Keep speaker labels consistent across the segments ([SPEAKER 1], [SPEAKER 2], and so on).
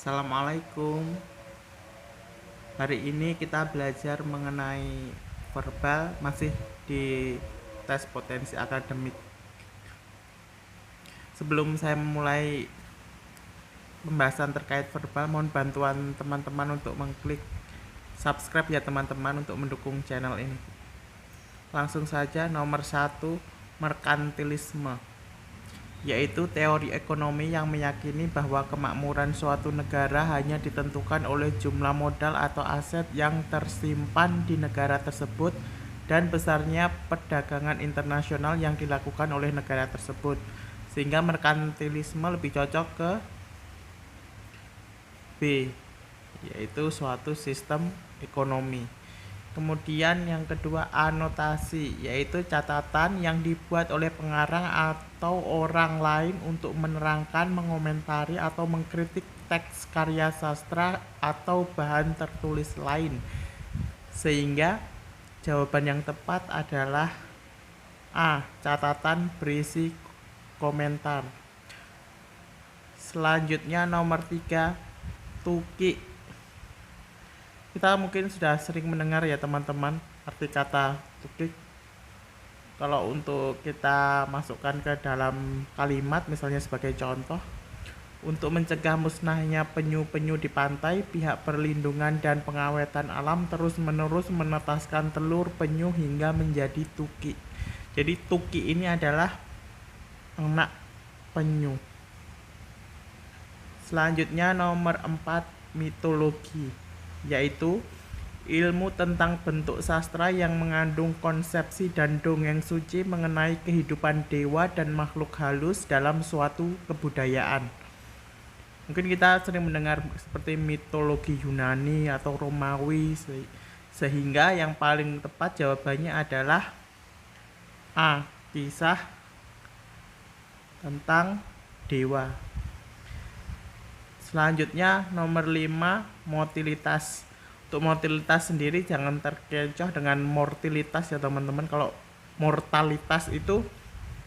[SPEAKER 1] Assalamualaikum. Hari ini kita belajar mengenai verbal, masih di tes potensi akademik. Sebelum saya memulai pembahasan terkait verbal, mohon bantuan teman-teman untuk mengklik subscribe ya teman-teman, untuk mendukung channel ini. Langsung saja, nomor 1, merkantilisme, yaitu teori ekonomi yang meyakini bahwa kemakmuran suatu negara hanya ditentukan oleh jumlah modal atau aset yang tersimpan di negara tersebut dan besarnya perdagangan internasional yang dilakukan oleh negara tersebut. Sehingga merkantilisme lebih cocok ke B, yaitu suatu sistem ekonomi. Kemudian yang kedua, anotasi, yaitu catatan yang dibuat oleh pengarang atau orang lain untuk menerangkan, mengomentari, atau mengkritik teks karya sastra atau bahan tertulis lain. Sehingga jawaban yang tepat adalah A, catatan berisi komentar. Selanjutnya nomor 3, tuki. Kita mungkin sudah sering mendengar ya teman-teman arti kata tukik. Kalau untuk kita masukkan ke dalam kalimat, misalnya sebagai contoh, untuk mencegah musnahnya penyu-penyu di pantai, pihak perlindungan dan pengawetan alam terus-menerus menetaskan telur penyu hingga menjadi tuki. Jadi tuki ini adalah anak penyu. Selanjutnya nomor 4, mitologi, yaitu ilmu tentang bentuk sastra yang mengandung konsepsi dan dongeng suci mengenai kehidupan dewa dan makhluk halus dalam suatu kebudayaan. Mungkin kita sering mendengar seperti mitologi Yunani atau Romawi, sehingga yang paling tepat jawabannya adalah A, kisah tentang dewa. Selanjutnya nomor 5, motilitas. Untuk motilitas sendiri jangan terkecoh dengan mortalitas ya teman-teman. Kalau mortalitas itu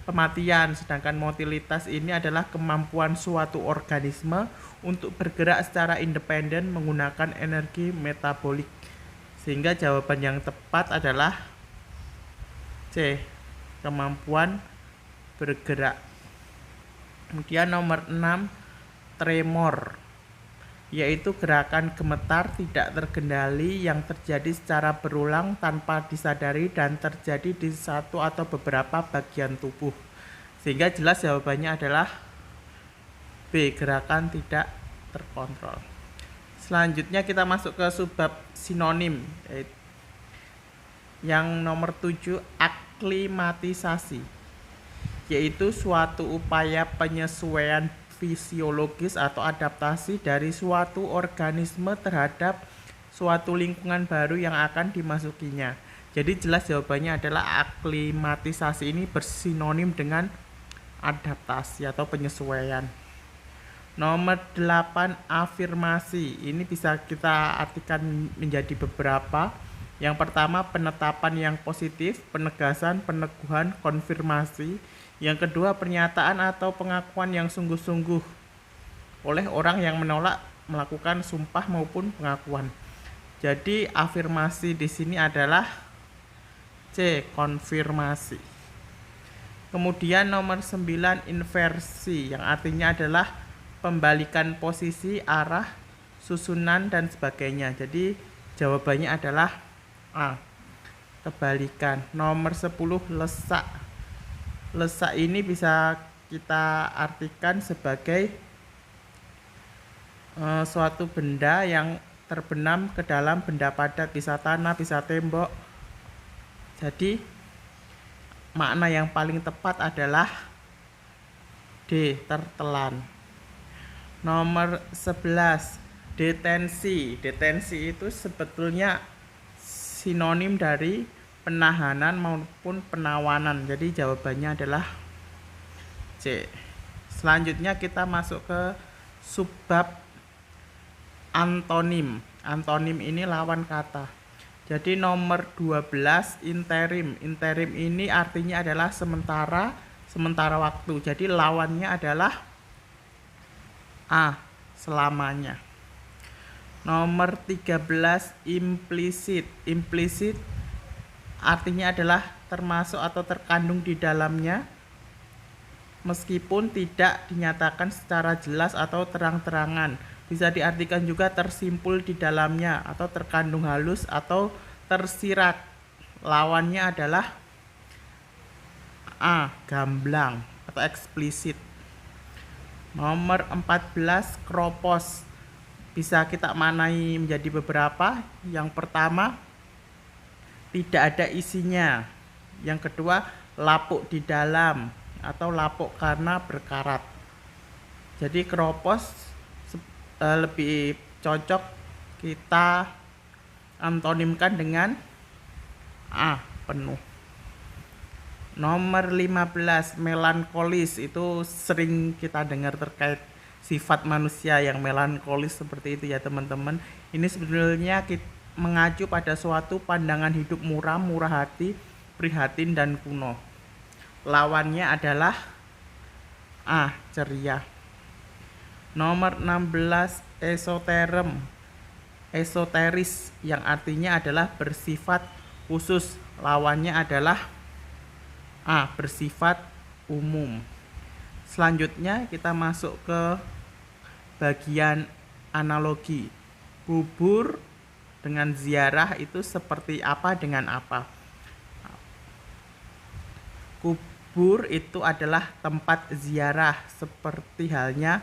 [SPEAKER 1] kematian, sedangkan motilitas ini adalah kemampuan suatu organisme untuk bergerak secara independen menggunakan energi metabolik. Sehingga jawaban yang tepat adalah C, kemampuan bergerak. Kemudian nomor 6, tremor, yaitu gerakan gemetar tidak terkendali yang terjadi secara berulang tanpa disadari dan terjadi di satu atau beberapa bagian tubuh. Sehingga jelas jawabannya adalah B, gerakan tidak terkontrol. Selanjutnya kita masuk ke subbab sinonim, yang nomor 7, aklimatisasi, yaitu suatu upaya penyesuaian fisiologis atau adaptasi dari suatu organisme terhadap suatu lingkungan baru yang akan dimasukinya. Jadi jelas jawabannya adalah aklimatisasi ini bersinonim dengan adaptasi atau penyesuaian. Nomor 8, afirmasi. Ini bisa kita artikan menjadi beberapa. Yang pertama, penetapan yang positif, penegasan, peneguhan, konfirmasi. Yang kedua, pernyataan atau pengakuan yang sungguh-sungguh oleh orang yang menolak melakukan sumpah maupun pengakuan. Jadi afirmasi di sini adalah C, konfirmasi. Kemudian nomor 9, inversi, yang artinya adalah pembalikan posisi, arah, susunan dan sebagainya. Jadi jawabannya adalah A, kebalikan. Nomor 10, lesak. Lesak ini bisa kita artikan sebagai suatu benda yang terbenam ke dalam benda padat, bisa tanah, bisa tembok. Jadi makna yang paling tepat adalah D, tertelan. Nomor 11, detensi. Detensi itu sebetulnya sinonim dari penahanan maupun penawanan. Jadi jawabannya adalah C. Selanjutnya kita masuk ke subbab antonim. Antonim ini lawan kata. Jadi nomor 12, interim. Interim ini artinya adalah sementara waktu. Jadi lawannya adalah A, selamanya. Nomor 13 implisit. Implisit artinya adalah termasuk atau terkandung di dalamnya meskipun tidak dinyatakan secara jelas atau terang-terangan. Bisa diartikan juga tersimpul di dalamnya atau terkandung halus atau tersirat. Lawannya adalah A. Gamblang atau eksplisit. Nomor 14 kropos. Bisa kita manai menjadi beberapa. Yang pertama, tidak ada isinya. Yang kedua, lapuk di dalam atau lapuk karena berkarat. Jadi kropos lebih cocok kita antonimkan dengan A. Penuh. Nomor 15 melankolis. Itu sering kita dengar terkait sifat manusia yang melankolis seperti itu ya teman-teman. Ini sebenarnya mengacu pada suatu pandangan hidup muram, murah hati, prihatin dan kuno. Lawannya adalah A. Ceria. Nomor 16 esoterem. Esoteris yang artinya adalah bersifat khusus. Lawannya adalah A. Bersifat umum. Selanjutnya kita masuk ke bagian analogi. Kubur dengan ziarah itu seperti apa dengan apa? Kubur itu adalah tempat ziarah seperti halnya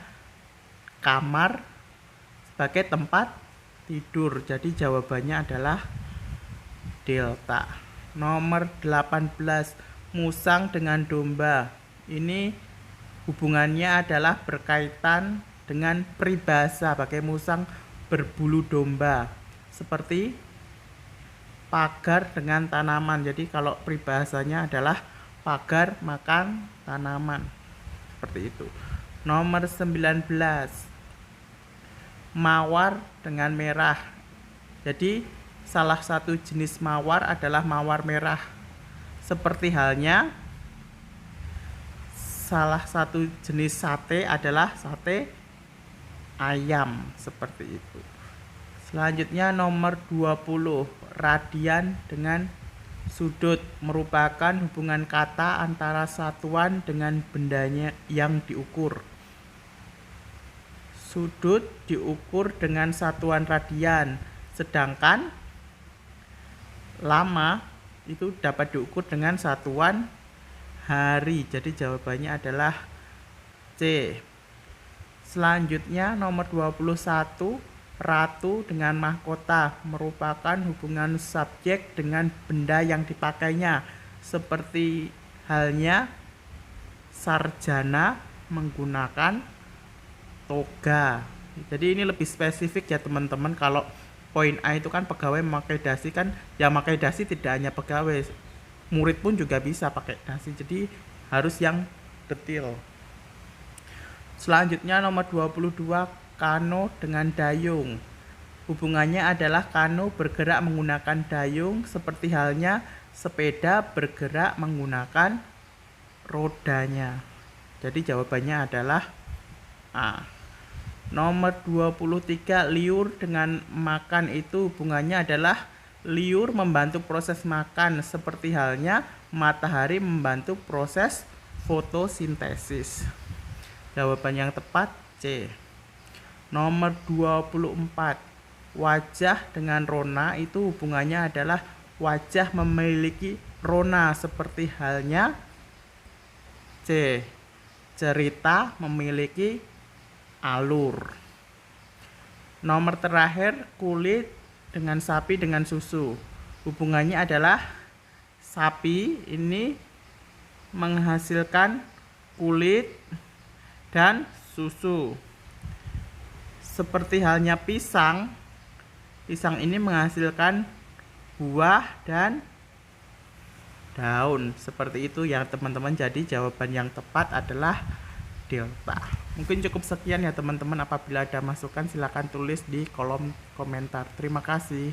[SPEAKER 1] kamar sebagai tempat tidur. Jadi jawabannya adalah delta. Nomor 18 musang dengan domba. Ini hubungannya adalah berkaitan dengan peribahasa pakai musang berbulu domba. Seperti pagar dengan tanaman. Jadi kalau peribahasanya adalah pagar makan tanaman. Seperti itu. Nomor 19 mawar dengan merah. Jadi salah satu jenis mawar adalah mawar merah. Seperti halnya salah satu jenis sate adalah sate ayam. Seperti itu. Selanjutnya nomor 20 radian dengan sudut merupakan hubungan kata antara satuan dengan bendanya yang diukur. Sudut diukur dengan satuan radian, sedangkan lama itu dapat diukur dengan satuan hari. Jadi jawabannya adalah C. Selanjutnya nomor 21 ratu dengan mahkota merupakan hubungan subjek dengan benda yang dipakainya. Seperti halnya sarjana menggunakan toga. Jadi ini lebih spesifik ya teman-teman. Kalau poin A itu kan pegawai memakai dasi, kan yang memakai dasi tidak hanya pegawai, murid pun juga bisa pakai dasi. Jadi harus yang detail. Selanjutnya nomor 22 kano dengan dayung. Hubungannya adalah kano bergerak menggunakan dayung seperti halnya sepeda bergerak menggunakan rodanya. Jadi jawabannya adalah A. Nomor 23 liur dengan makan. Itu hubungannya adalah liur membantu proses makan seperti halnya matahari membantu proses fotosintesis. Jawaban yang tepat C. Nomor 24 wajah dengan rona. Itu hubungannya adalah wajah memiliki rona seperti halnya C. cerita memiliki alur. Nomor terakhir kulit dengan sapi dengan susu. Hubungannya adalah sapi ini menghasilkan kulit dan susu. Seperti halnya pisang. Pisang ini menghasilkan buah dan daun. Seperti itu ya teman-teman. Jadi jawaban yang tepat adalah delta. Mungkin cukup sekian ya teman-teman. Apabila ada masukan silakan tulis di kolom komentar. Terima kasih.